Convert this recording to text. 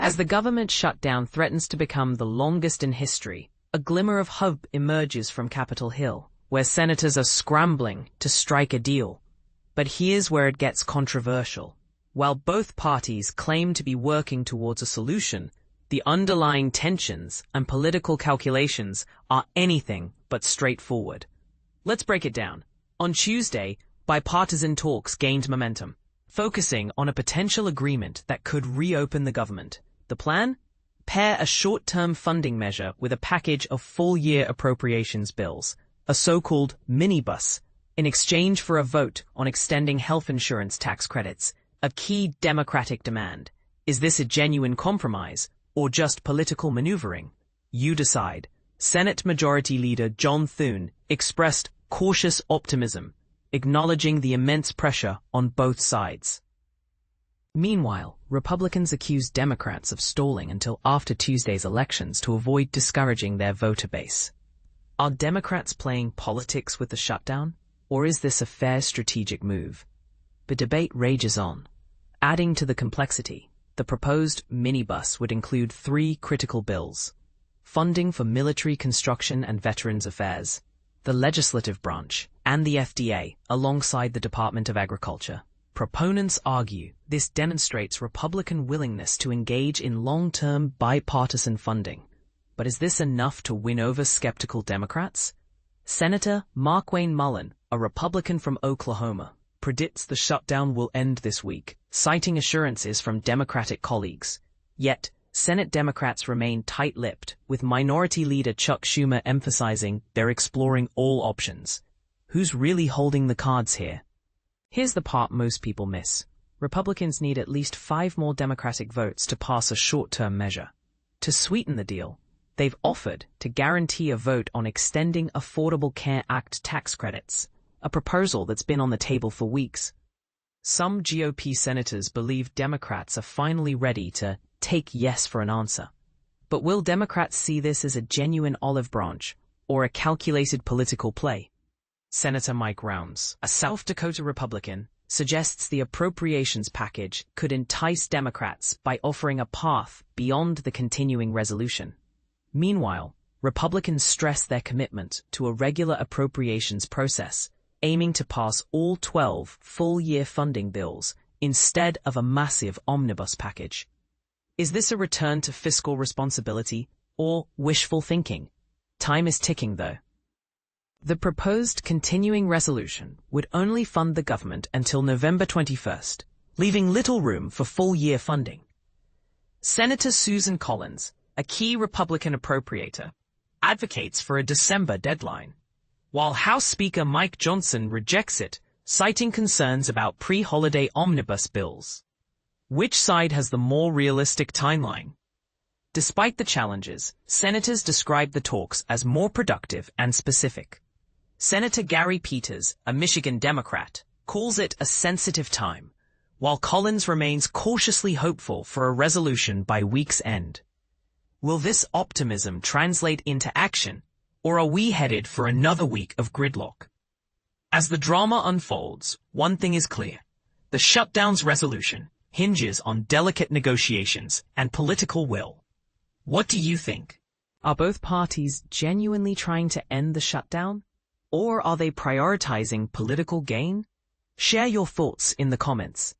As the government shutdown threatens to become the longest in history, a glimmer of hope emerges from Capitol Hill, where senators are scrambling to strike a deal. But here's where it gets controversial. While both parties claim to be working towards a solution, the underlying tensions and political calculations are anything but straightforward. Let's break it down. On Tuesday, bipartisan talks gained momentum, focusing on a potential agreement that could reopen the government. The plan? Pair a short-term funding measure with a package of full-year appropriations bills, a so-called minibus, in exchange for a vote on extending health insurance tax credits, a key Democratic demand. Is this a genuine compromise, or just political maneuvering? You decide. Senate Majority Leader John Thune expressed cautious optimism, acknowledging the immense pressure on both sides. Meanwhile, Republicans accused Democrats of stalling until after Tuesday's elections to avoid discouraging their voter base. Are Democrats playing politics with the shutdown, or is this a fair strategic move? The debate rages on. Adding to the complexity, the proposed minibus would include 3 critical bills: funding for military construction and veterans affairs, the legislative branch, and the FDA, alongside the Department of Agriculture. Proponents argue this demonstrates Republican willingness to engage in long-term bipartisan funding. But is this enough to win over skeptical Democrats? Senator Markwayne Mullin, a Republican from Oklahoma, predicts the shutdown will end this week, citing assurances from Democratic colleagues. Yet, Senate Democrats remain tight-lipped, with Minority Leader Chuck Schumer emphasizing they're exploring all options. Who's really holding the cards here? Here's the part most people miss. Republicans need at least 5 more Democratic votes to pass a short-term measure. To sweeten the deal, they've offered to guarantee a vote on extending Affordable Care Act tax credits, a proposal that's been on the table for weeks. Some GOP senators believe Democrats are finally ready to take yes for an answer. But will Democrats see this as a genuine olive branch, or a calculated political play? Senator Mike Rounds, a South Dakota Republican, suggests the appropriations package could entice Democrats by offering a path beyond the continuing resolution. Meanwhile, Republicans stress their commitment to a regular appropriations process, aiming to pass all 12 full-year funding bills instead of a massive omnibus package. Is this a return to fiscal responsibility or wishful thinking? Time is ticking, though. The proposed continuing resolution would only fund the government until November 21st, leaving little room for full-year funding. Senator Susan Collins, a key Republican appropriator, advocates for a December deadline, while House Speaker Mike Johnson rejects it, citing concerns about pre-holiday omnibus bills. Which side has the more realistic timeline? Despite the challenges, senators describe the talks as more productive and specific. Senator Gary Peters, a Michigan Democrat, calls it a sensitive time, while Collins remains cautiously hopeful for a resolution by week's end. Will this optimism translate into action, or are we headed for another week of gridlock? As the drama unfolds, one thing is clear. The shutdown's resolution hinges on delicate negotiations and political will. What do you think? Are both parties genuinely trying to end the shutdown? Or are they prioritizing political gain? Share your thoughts in the comments.